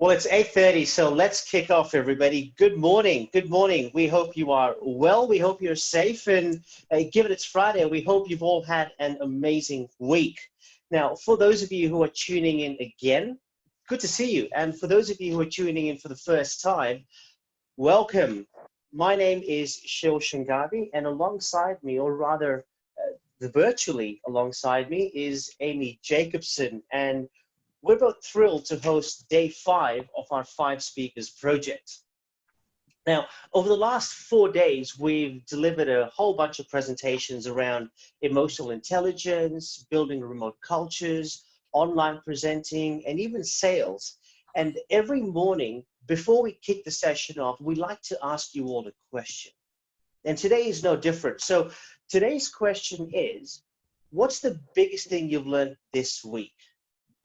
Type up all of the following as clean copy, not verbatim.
Well, it's 8:30, so let's kick off, everybody. Good morning. Good morning. We hope you are well. We hope you're safe. And given it's Friday, we hope you've all had an amazing week. Now, for those of you who are tuning in again, good to see you. And for those of you who are tuning in for the first time, welcome. My name is Shi Shanghavi, and alongside me, or rather virtually alongside me, is Amy Jacobson. And we're both thrilled to host day 5 of our 5 Speakers project. Now, over the last 4 days, we've delivered a whole bunch of presentations around emotional intelligence, building remote cultures, online presenting, and even sales. And every morning, before we kick the session off, we like to ask you all a question. And today is no different. So today's question is, what's the biggest thing you've learned this week?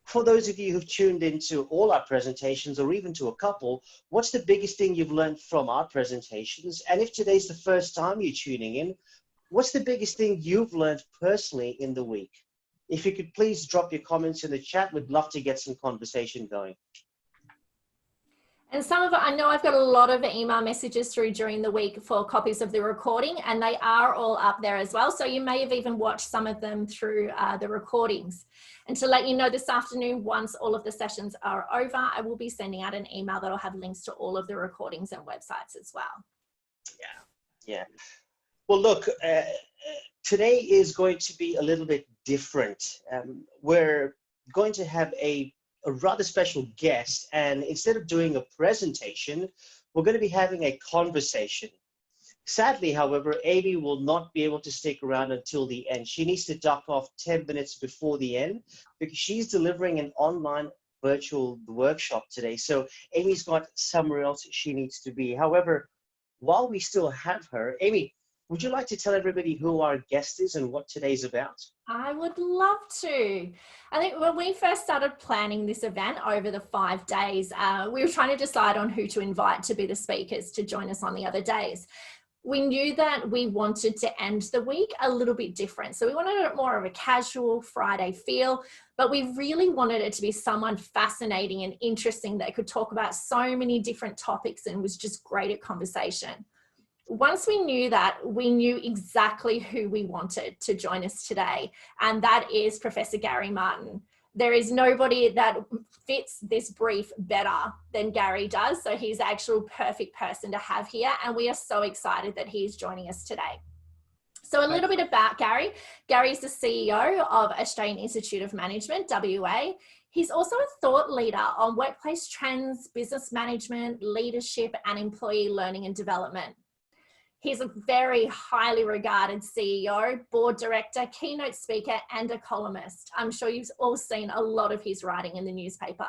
For those of you who've tuned into all our presentations or even to a couple, what's the biggest thing you've learned from our presentations? And if today's the first time you're tuning in, what's the biggest thing you've learned personally in the week? If you could please drop your comments in the chat, we'd love to get some conversation going. And I know I've got a lot of email messages through during the week for copies of the recording, and they are all up there as well. So you may have even watched some of them through the recordings. And to let you know, this afternoon, once all of the sessions are over, I will be sending out an email that'll have links to all of the recordings and websites as well. Yeah. Well, look, today is going to be a little bit different. We're going to have a rather special guest, and instead of doing a presentation, we're going to be having a conversation. Sadly, however, Amy will not be able to stick around until the end. She needs to duck off 10 minutes before the end because she's delivering an online virtual workshop today. So Amy's got somewhere else she needs to be. However, while we still have her, Amy, would you like to tell everybody who our guest is and what today's about? I would love to. I think when we first started planning this event over the 5 days, we were trying to decide on who to invite to be the speakers to join us on the other days. We knew that we wanted to end the week a little bit different. So we wanted it more of a casual Friday feel, but we really wanted it to be someone fascinating and interesting that could talk about so many different topics and was just great at conversation. Once we knew that, we knew exactly who we wanted to join us today, and that is Professor Gary Martin. There is nobody that fits this brief better than Gary does, so he's the actual perfect person to have here, and we are so excited that he's joining us today. So a little bit about Gary. Gary's the CEO of Australian Institute of Management, WA. He's also a thought leader on workplace trends, business management, leadership, and employee learning and development. He's a very highly regarded CEO, board director, keynote speaker, and a columnist. I'm sure you've all seen a lot of his writing in the newspaper.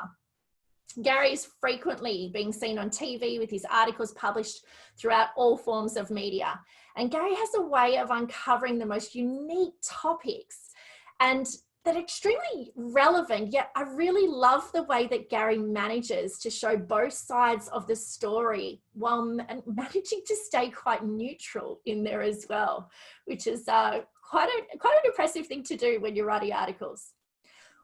Gary is frequently being seen on TV with his articles published throughout all forms of media. And Gary has a way of uncovering the most unique topics and that are extremely relevant, yet I really love the way that Gary manages to show both sides of the story while managing to stay quite neutral in there as well, which is quite an impressive thing to do when you're writing articles.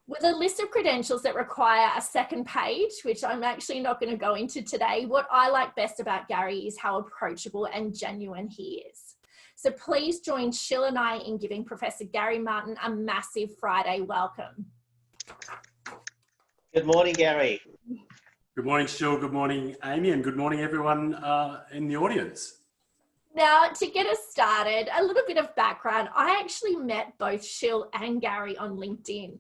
With a list of credentials that require a second page, which I'm actually not going to go into today, what I like best about Gary is how approachable and genuine he is. So please join Shil and I in giving Professor Gary Martin a massive Friday welcome. Good morning, Gary. Good morning, Shil. Good morning, Amy, and good morning, everyone in the audience. Now, to get us started, a little bit of background. I actually met both Shil and Gary on LinkedIn,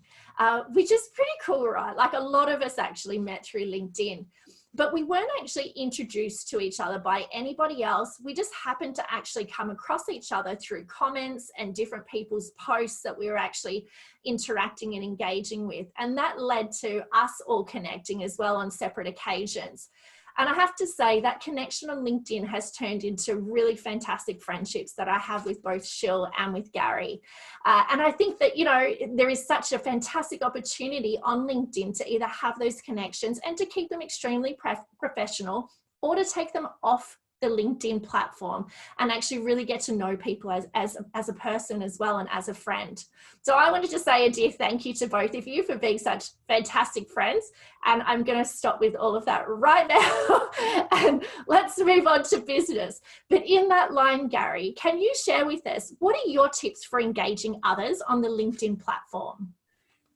which is pretty cool, right? Like a lot of us actually met through LinkedIn. But we weren't actually introduced to each other by anybody else. We just happened to actually come across each other through comments and different people's posts that we were actually interacting and engaging with. And that led to us all connecting as well on separate occasions. And I have to say that connection on LinkedIn has turned into really fantastic friendships that I have with both Shil and with Gary. And I think that, you know, there is such a fantastic opportunity on LinkedIn to either have those connections and to keep them extremely professional or to take them off the LinkedIn platform and actually really get to know people as a person as well and as a friend. So I wanted to say a dear thank you to both of you for being such fantastic friends. And I'm going to stop with all of that right now and let's move on to business. But in that line, Gary, can you share with us, what are your tips for engaging others on the LinkedIn platform?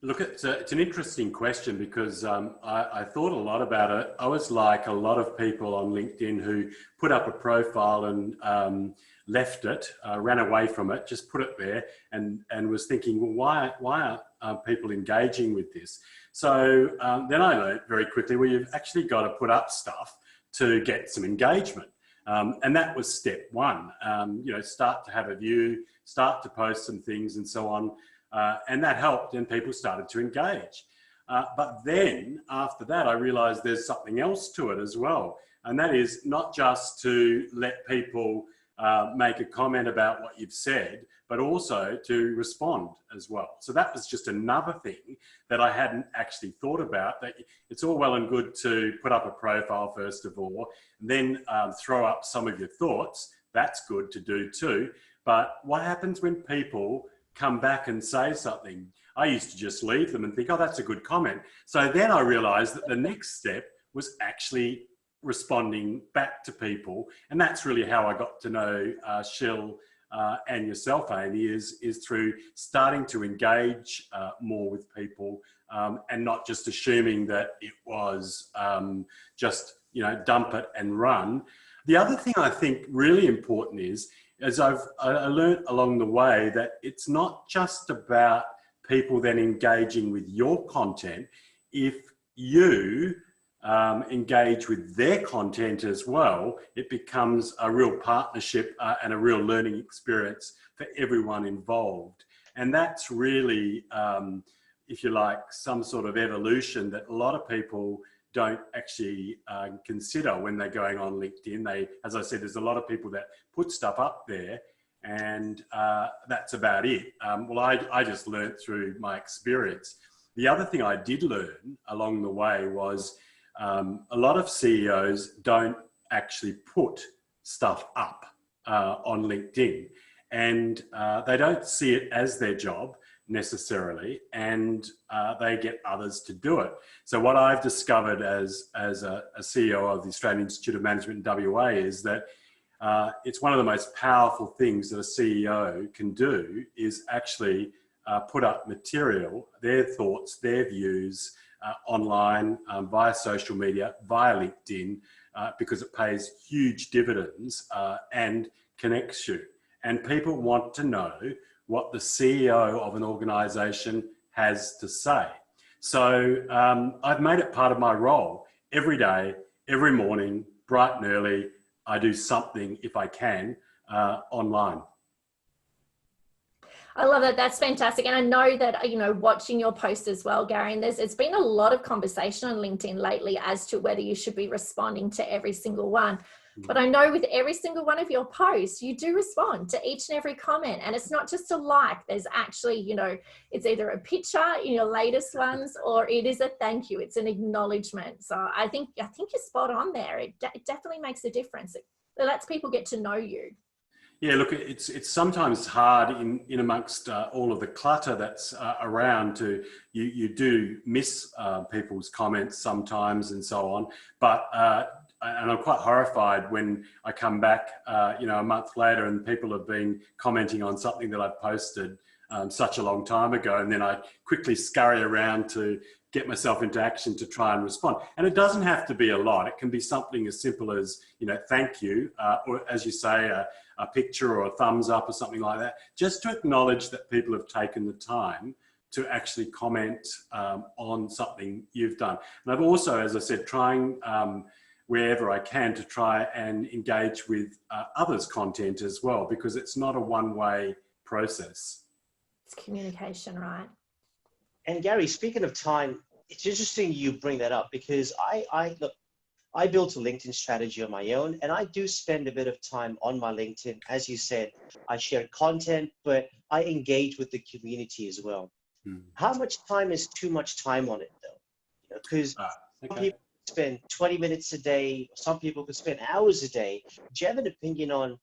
Look, it's an interesting question because I thought a lot about it. I was like a lot of people on LinkedIn who put up a profile and left it, ran away from it, just put it there and was thinking, well, why aren't people engaging with this? So then I learned very quickly, well, you've actually got to put up stuff to get some engagement. And that was step one, start to have a view, start to post some things and so on. And that helped and people started to engage. But then after that, I realized there's something else to it as well. And that is not just to let people make a comment about what you've said, but also to respond as well. So that was just another thing that I hadn't actually thought about, that it's all well and good to put up a profile first of all, and then throw up some of your thoughts. That's good to do too. But what happens when people come back and say something? I used to just leave them and think, oh, that's a good comment. So then I realized that the next step was actually responding back to people. And that's really how I got to know Shil and yourself, Amy, is through starting to engage more with people and not just assuming that it was just, dump it and run. The other thing I think really important is I learned along the way that it's not just about people then engaging with your content. If you engage with their content as well, it becomes a real partnership and a real learning experience for everyone involved. And that's really, if you like, some sort of evolution that a lot of people don't actually consider when they're going on LinkedIn. As I said, there's a lot of people that put stuff up there and that's about it. Well, I just learned through my experience. The other thing I did learn along the way was a lot of CEOs don't actually put stuff up on LinkedIn, and they don't see it as their job necessarily, and they get others to do it. So what I've discovered as a CEO of the Australian Institute of Management in WA is that it's one of the most powerful things that a CEO can do is actually put up material, their thoughts, their views online, via social media, via LinkedIn, because it pays huge dividends and connects you. And people want to know what the CEO of an organization has to say. So I've made it part of my role. Every day, every morning, bright and early, I do something, if I can, online. I love that. That's fantastic. And I know that, watching your posts as well, Gary, and it's been a lot of conversation on LinkedIn lately as to whether you should be responding to every single one. But I know with every single one of your posts, you do respond to each and every comment. And it's not just a like. There's actually, it's either a picture in your latest ones or it is a thank you. It's an acknowledgement. So I think you're spot on there. It definitely makes a difference. It lets people get to know you. Yeah, look, it's sometimes hard in amongst all of the clutter that's around you do miss people's comments sometimes and so on. But and I'm quite horrified when I come back, a month later and people have been commenting on something that I've posted such a long time ago, and then I quickly scurry around to get myself into action to try and respond. And it doesn't have to be a lot. It can be something as simple as, thank you, or as you say, a picture or a thumbs up or something like that, just to acknowledge that people have taken the time to actually comment on something you've done. And I've also, as I said, trying wherever I can to try and engage with others' content as well, because it's not a one-way process. It's communication, right? And Gary, speaking of time, it's interesting you bring that up because I built a LinkedIn strategy on my own, and I do spend a bit of time on my LinkedIn. As you said, I share content, but I engage with the community as well. How much time is too much time on it, though? Because spend 20 minutes a day. Some people could spend hours a day. Do you have an opinion on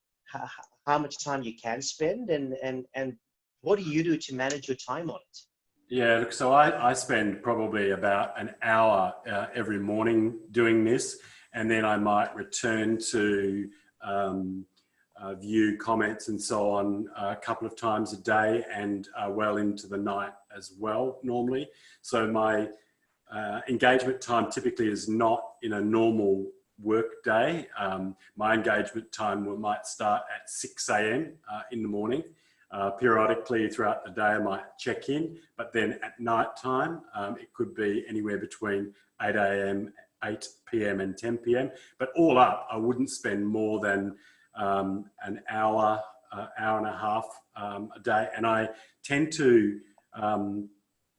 how much time you can spend, and what do you do to manage your time on it? Yeah, look, so I spend probably about an hour every morning doing this, and then I might return to view comments and so on a couple of times a day, and well into the night as well normally. So my engagement time typically is not in a normal work day. My engagement time might start at 6 a.m. In the morning. Periodically throughout the day I might check in, but then at night time it could be anywhere between 8 a.m., 8 p.m. and 10 p.m. But all up, I wouldn't spend more than an hour, hour and a half a day. And I tend to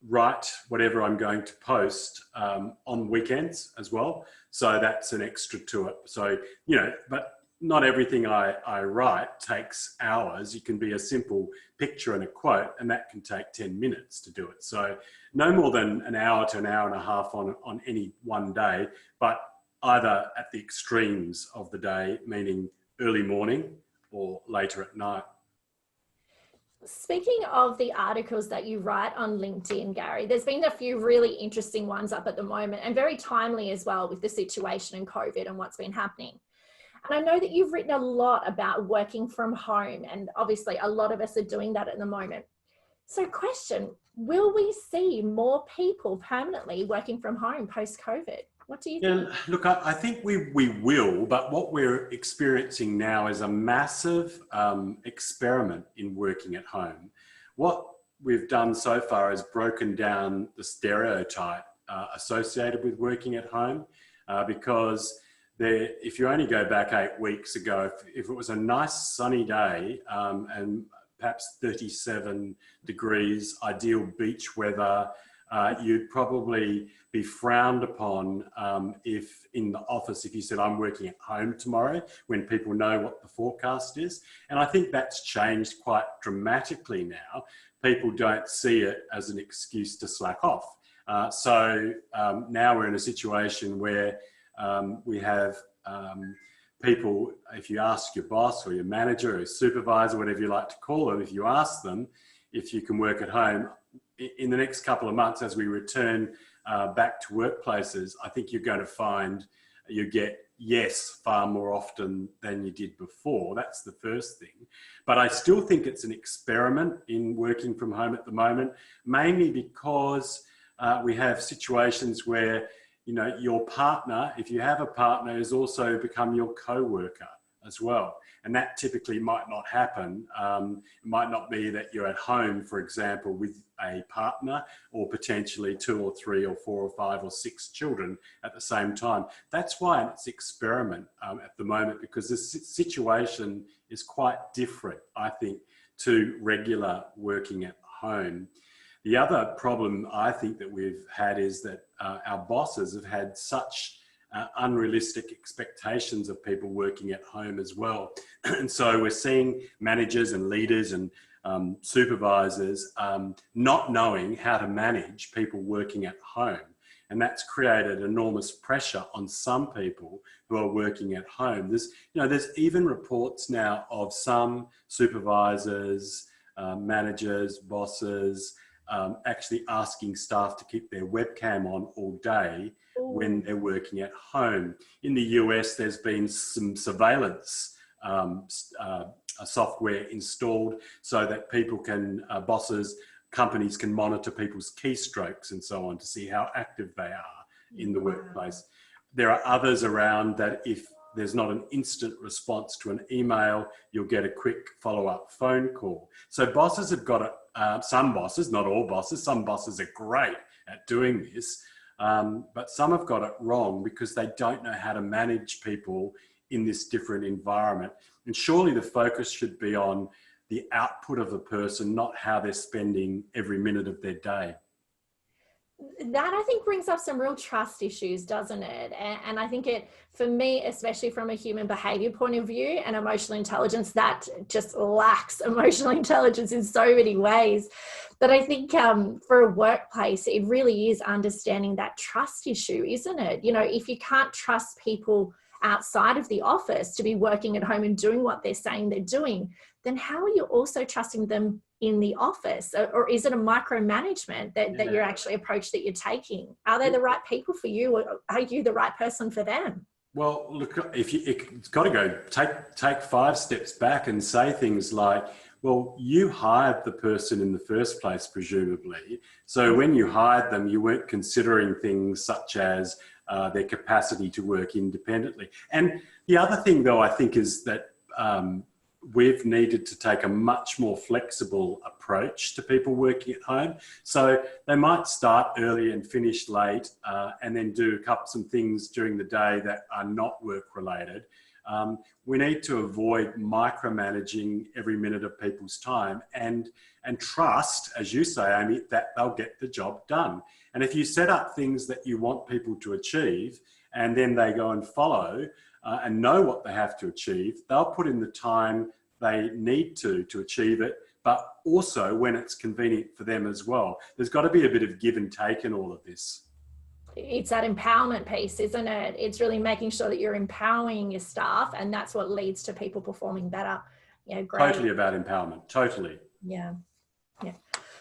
write whatever I'm going to post on weekends as well. So that's an extra to it. So, you know, but not everything I write takes hours. It can be a simple picture and a quote, and that can take 10 minutes to do it. So no more than an hour to an hour and a half on any one day, but either at the extremes of the day, meaning early morning or later at night. Speaking of the articles that you write on LinkedIn, Gary, there's been a few really interesting ones up at the moment, and very timely as well with the situation in COVID and what's been happening. And I know that you've written a lot about working from home, and obviously a lot of us are doing that at the moment. So question, will we see more people permanently working from home post-COVID? What do you think? Yeah, look, I think we will, but what we're experiencing now is a massive experiment in working at home. What we've done so far is broken down the stereotype associated with working at home, because if you only go back 8 weeks ago, if it was a nice sunny day and perhaps 37 degrees, ideal beach weather, you'd probably be frowned upon if in the office, if you said, I'm working at home tomorrow, when people know what the forecast is. And I think that's changed quite dramatically now. People don't see it as an excuse to slack off. So now we're in a situation where we have people, if you ask your boss or your manager or your supervisor, whatever you like to call them, if you ask them if you can work at home, in the next couple of months as we return back to workplaces, I think you're going to find you get yes far more often than you did before. That's the first thing. But I still think it's an experiment in working from home at the moment, mainly because we have situations where, you know, your partner, if you have a partner, has also become your co-worker as well. And that typically might not happen. It might not be that you're at home, for example, with a partner, or potentially 2 or 3 or 4 or 5 or 6 children at the same time. That's why it's experiment at the moment, because the situation is quite different, I think, to regular working at home. The other problem I think that we've had is that our bosses have had such unrealistic expectations of people working at home as well. And so we're seeing managers and leaders and supervisors not knowing how to manage people working at home. And that's created enormous pressure on some people who are working at home. There's even reports now of some supervisors, managers, bosses, actually asking staff to keep their webcam on all day when they're working at home. In the US, there's been some surveillance software installed so that people can, companies can monitor people's keystrokes and so on to see how active they are in the workplace. There are others around that if there's not an instant response to an email, you'll get a quick follow-up phone call. So bosses have got it, some bosses, not all bosses, some bosses are great at doing this, but some have got it wrong because they don't know how to manage people in this different environment. And surely the focus should be on the output of a person, not how they're spending every minute of their day. That I think brings up some real trust issues, doesn't it? And I think it, for me, especially from a human behavior point of view and emotional intelligence, that just lacks emotional intelligence in so many ways. But I think for a workplace, it really is understanding that trust issue, isn't it? You know, if you can't trust people outside of the office to be working at home and doing what they're saying they're doing, then how are you also trusting them in the office? Or is it a micromanagement that you're actually approach that you're taking? Are they the right people for you, or are you the right person for them? Well, look, it's got to go take 5 steps back and say things like, well, you hired the person in the first place, presumably. So when you hired them, you weren't considering things such as their capacity to work independently. And the other thing, though, I think is that we've needed to take a much more flexible approach to people working at home. So they might start early and finish late, and then do some things during the day that are not work related. We need to avoid micromanaging every minute of people's time and trust, as you say, Amy, that they'll get the job done. And if you set up things that you want people to achieve and then they go and follow and know what they have to achieve, they'll put in the time they need to achieve it, but also when it's convenient for them as well. There's got to be a bit of give and take in all of this. It's that empowerment piece, isn't it? It's really making sure that you're empowering your staff, and that's what leads to people performing better. Yeah, great. Totally about empowerment, totally. Yeah.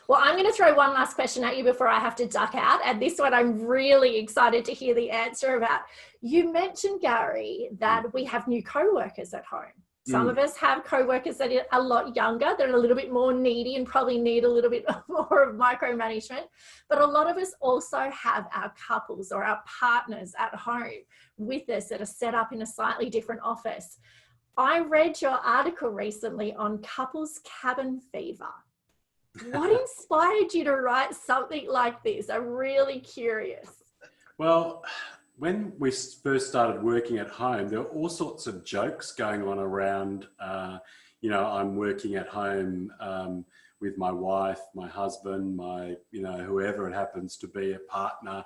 Well, I'm going to throw one last question at you before I have to duck out. And this one I'm really excited to hear the answer about. You mentioned, Gary, that we have new co-workers at home. Some of us have co-workers that are a lot younger, they're a little bit more needy and probably need a little bit more of micromanagement. But a lot of us also have our couples or our partners at home with us that are set up in a slightly different office. I read your article recently on couples cabin fever. What inspired you to write something like this? I'm really curious. Well, when we first started working at home, there were all sorts of jokes going on around, I'm working at home with my wife, my husband, whoever it happens to be, a partner.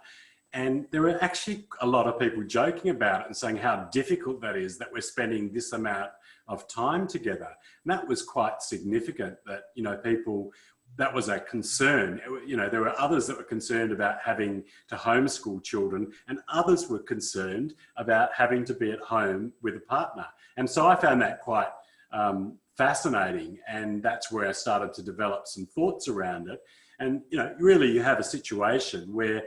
And there were actually a lot of people joking about it and saying how difficult that is, that we're spending this amount of time together. And that was quite significant that, that was a concern. There were others that were concerned about having to homeschool children, and others were concerned about having to be at home with a partner. And so I found that quite fascinating, and that's where I started to develop some thoughts around it. And, really you have a situation where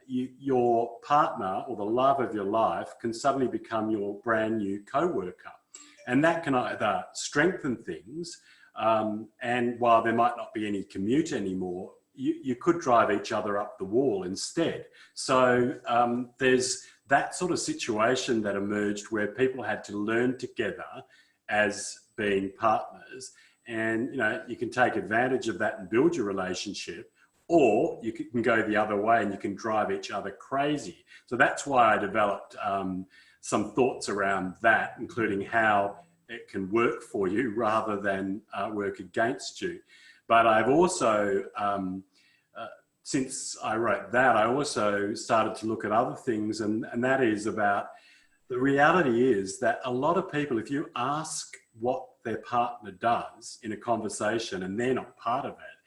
your partner or the love of your life can suddenly become your brand new co-worker. And that can either strengthen things, and while there might not be any commute anymore, you could drive each other up the wall instead. So there's that sort of situation that emerged where people had to learn together as being partners. And, you can take advantage of that and build your relationship, or you can go the other way and you can drive each other crazy. So that's why I developed some thoughts around that, including how it can work for you rather than work against you. But I've also, since I wrote that, I also started to look at other things, and that is about, the reality is that a lot of people, if you ask what their partner does in a conversation and they're not part of it,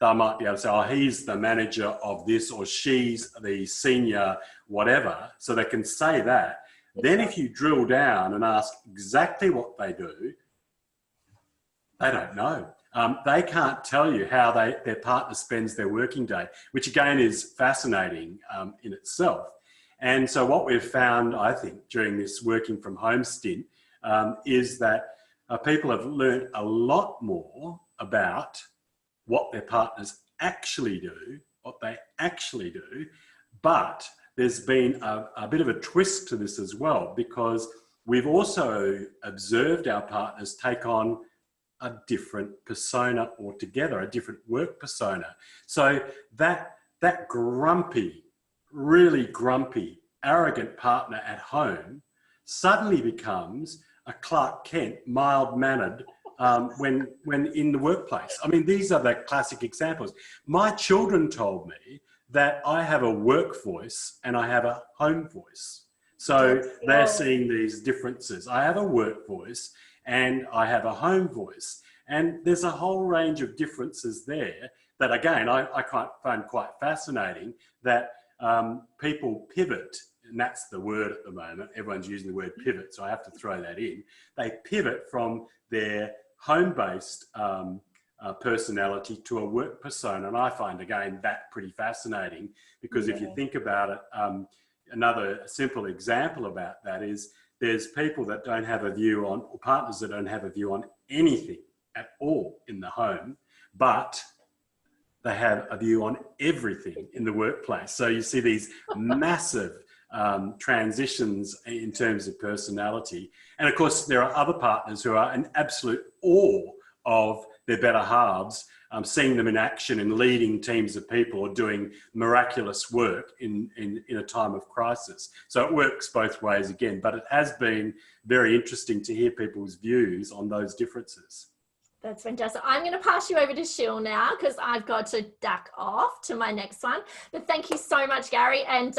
they might be able to say, oh, he's the manager of this, or she's the senior whatever. So they can say that. Then if you drill down and ask exactly what they do, they don't know. They can't tell you how their partner spends their working day, which again is fascinating in itself. And so what we've found, I think, during this working from home stint is that people have learned a lot more about what their partners actually do, but there's been a bit of a twist to this as well, because we've also observed our partners take on a different persona altogether, a different work persona. So that grumpy, really grumpy, arrogant partner at home suddenly becomes a Clark Kent, mild-mannered, when in the workplace. I mean, these are the classic examples. My children told me that I have a work voice and I have a home voice. So they're seeing these differences. I have a work voice and I have a home voice. And there's a whole range of differences there that, again, I find quite fascinating, that people pivot, and that's the word at the moment. Everyone's using the word pivot, so I have to throw that in. They pivot from their home-based personality to a work persona. And I find, again, that pretty fascinating, because if you think about it, another simple example about that is there's people that don't have a view on, or partners that don't have a view on anything at all in the home, but they have a view on everything in the workplace. So you see these massive transitions in terms of personality. And of course, there are other partners who are in absolute awe of their better halves, seeing them in action and leading teams of people or doing miraculous work in a time of crisis. So it works both ways again, but it has been very interesting to hear people's views on those differences. That's fantastic. I'm going to pass you over to Shil now, because I've got to duck off to my next one. But thank you so much, Gary, and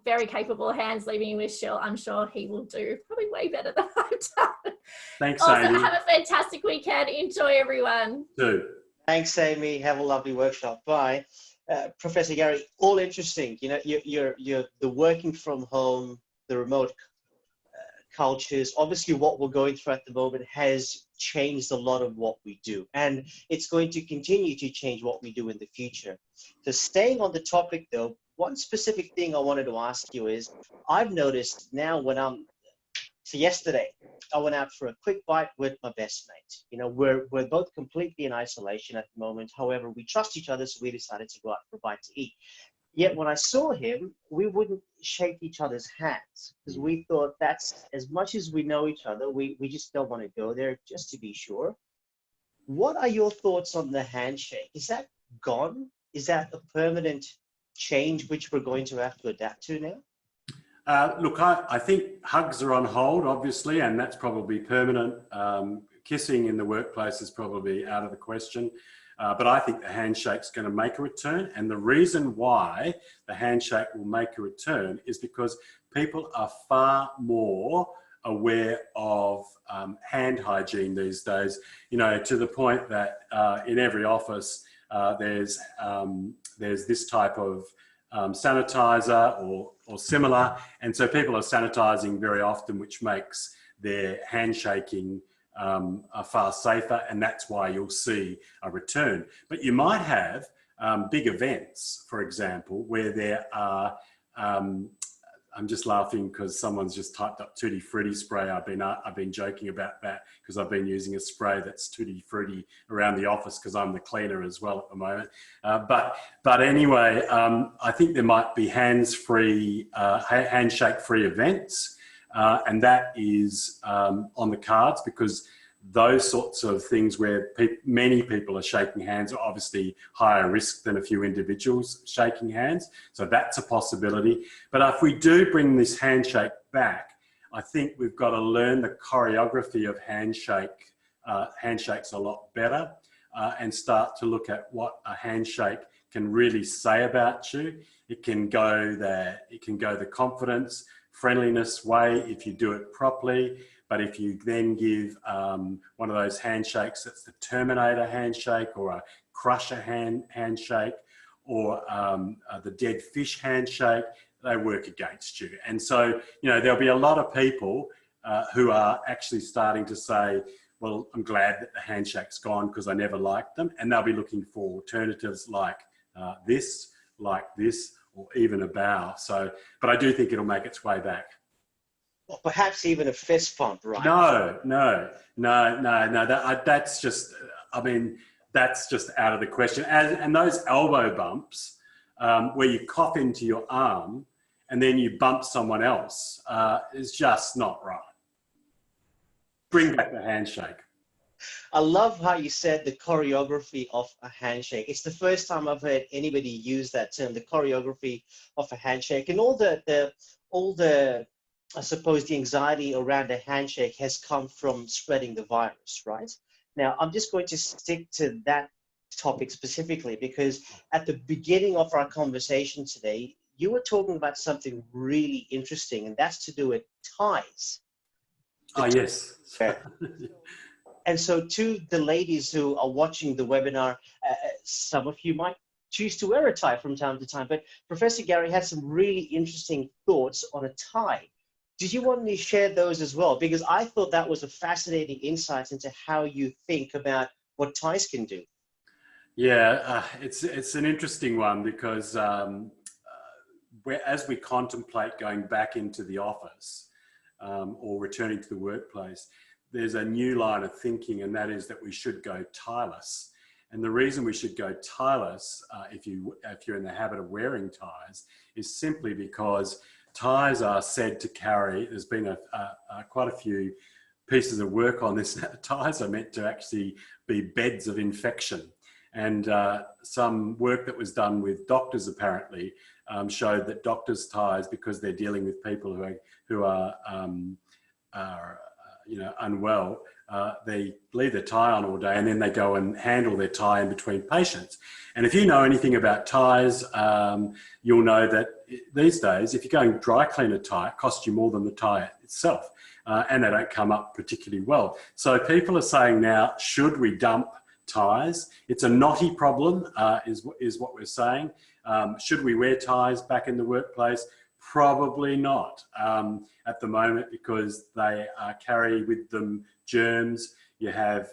very capable hands leaving you with Shil. I'm sure he will do probably way better than I've done. Thanks, awesome. Amy. Have a fantastic weekend. Enjoy, everyone. Too. Thanks, Amy. Have a lovely workshop. Bye. Professor Gary, all interesting. You know, you're the working from home, the remote cultures. Obviously, what we're going through at the moment has changed a lot of what we do, and it's going to continue to change what we do in the future. So staying on the topic though, one specific thing I wanted to ask you is, I've noticed now so yesterday I went out for a quick bite with my best mate. You know, we're both completely in isolation at the moment. However, we trust each other, so we decided to go out for a bite to eat. Yet when I saw him, we wouldn't shake each other's hands, because we thought, that's, as much as we know each other, we just don't want to go there, just to be sure. What are your thoughts on the handshake? Is that gone? Is that a permanent change which we're going to have to adapt to now? Look, I think hugs are on hold, obviously, and that's probably permanent. Kissing in the workplace is probably out of the question. But I think the handshake's going to make a return. And the reason why the handshake will make a return is because people are far more aware of hand hygiene these days, you know, to the point that in every office there's this type of sanitizer or similar. And so people are sanitizing very often, which makes their handshaking far safer, and that's why you'll see a return. But you might have big events, for example, where there are, I'm just laughing because someone's just typed up Tutti Frutti spray. I've been joking about that because I've been using a spray that's Tutti Frutti around the office because I'm the cleaner as well at the moment. But anyway, I think there might be handshake-free events. And that is on the cards, because those sorts of things where many people are shaking hands are obviously higher risk than a few individuals shaking hands. So that's a possibility. But if we do bring this handshake back, I think we've got to learn the choreography of handshakes a lot better and start to look at what a handshake can really say about you. It can go the confidence, friendliness way if you do it properly. But if you then give one of those handshakes that's the Terminator handshake, or a Crusher handshake, or the dead fish handshake, they work against you. And so, you know, there'll be a lot of people who are actually starting to say, well, I'm glad that the handshake's gone because I never liked them. And they'll be looking for alternatives like this, or even a bow. So, but I do think it'll make its way back. Or perhaps even a fist bump, right? No. That's just, I mean, that's just out of the question. And those elbow bumps, where you cough into your arm and then you bump someone else, is just not right. Bring back the handshake. I love how you said the choreography of a handshake. It's the first time I've heard anybody use that term, the choreography of a handshake. And all the I suppose the anxiety around a handshake has come from spreading the virus, right? Now, I'm just going to stick to that topic specifically, because at the beginning of our conversation today, you were talking about something really interesting, and that's to do with ties. Oh, yes. And so to the ladies who are watching the webinar, some of you might choose to wear a tie from time to time, but Professor Gary had some really interesting thoughts on a tie. Did you want to share those as well? Because I thought that was a fascinating insight into how you think about what ties can do. Yeah, it's an interesting one because as we contemplate going back into the office or returning to the workplace, there's a new line of thinking, and that is that we should go tieless. And the reason we should go tieless, if you're in the habit of wearing ties, is simply because ties are said to carry. There's been quite a few pieces of work on this. Ties are meant to actually be beds of infection. And some work that was done with doctors apparently showed that doctors' ties, because they're dealing with people who are unwell, they leave their tie on all day and then they go and handle their tie in between patients. And if you know anything about ties, you'll know that these days, if you're going to dry clean a tie, it costs you more than the tie itself, and they don't come up particularly well. So people are saying now, should we dump ties? It's a knotty problem, is what we're saying. Should we wear ties back in the workplace? Probably not at the moment, because they carry with them germs. You have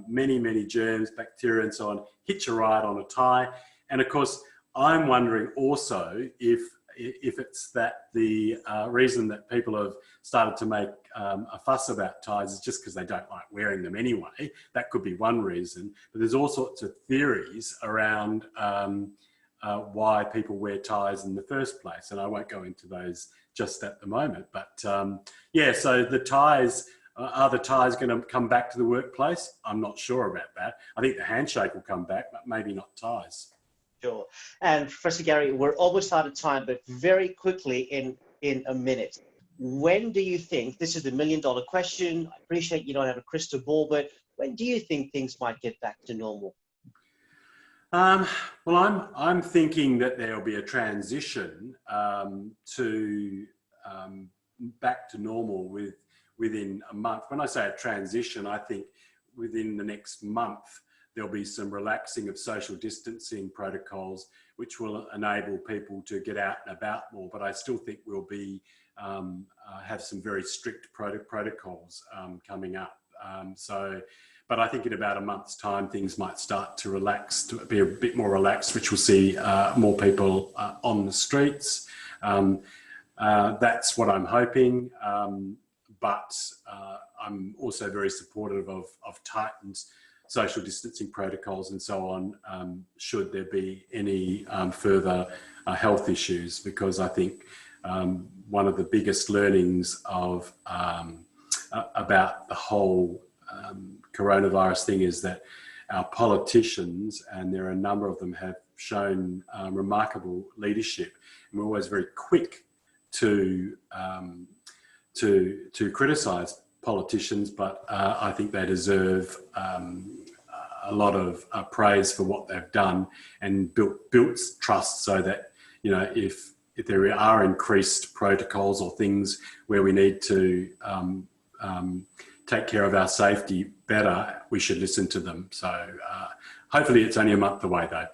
many germs, bacteria and so on, hitch a ride on a tie. And of course, I'm wondering also if it's that the reason that people have started to make a fuss about ties is just because they don't like wearing them anyway. That could be one reason. But there's all sorts of theories around why people wear ties in the first place. And I won't go into those just at the moment. But yeah, so the ties, are the ties going to come back to the workplace? I'm not sure about that. I think the handshake will come back, but maybe not ties. Sure. And Professor Gary, we're almost out of time, but very quickly in a minute, when do you think, this is the $1 million question, I appreciate you don't have a crystal ball, but when do you think things might get back to normal? Well, I'm thinking that there'll be a transition to back to normal within a month. When I say a transition, I think within the next month there'll be some relaxing of social distancing protocols, which will enable people to get out and about more. But I still think we'll be have some very strict protocols coming up. But I think in about a month's time, things might start to relax, to be a bit more relaxed, which will see more people on the streets. That's what I'm hoping. But I'm also very supportive of tightened social distancing protocols and so on, should there be any further health issues, because I think one of the biggest learnings of about the whole coronavirus thing is that our politicians, and there are a number of them, have shown remarkable leadership, and we're always very quick to criticise politicians, but I think they deserve a lot of praise for what they've done and built trust, so that, you know, if there are increased protocols or things where we need to take care of our safety better, we should listen to them. So hopefully it's only a month away though.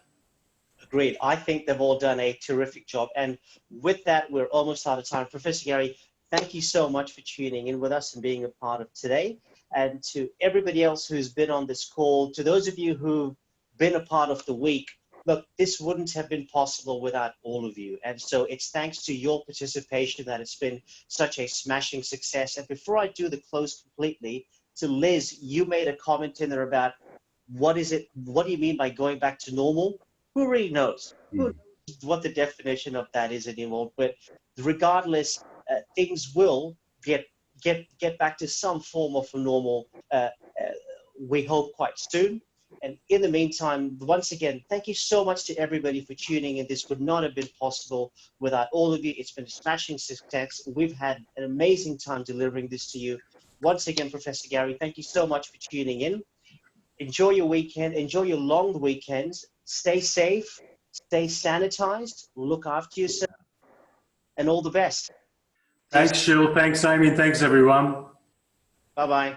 Agreed. I think they've all done a terrific job. And with that, we're almost out of time. Professor Gary, thank you so much for tuning in with us and being a part of today. And to everybody else who's been on this call, to those of you who've been a part of the week, look, this wouldn't have been possible without all of you. And so it's thanks to your participation that it's been such a smashing success. And before I do the close completely, to Liz, you made a comment in there about what do you mean by going back to normal? Who really knows? Who knows what the definition of that is anymore? But regardless, things will get back to some form of a normal, we hope quite soon. And in the meantime, once again, thank you so much to everybody for tuning in. This would not have been possible without all of you. It's been a smashing success. We've had an amazing time delivering this to you. Once again, Professor Gary, thank you so much for tuning in. enjoy your weekend, enjoy your long weekends, stay safe, stay sanitized, look after yourself, and all the best. Thanks, Shil. Thanks, Amy. And thanks, everyone. Bye-bye.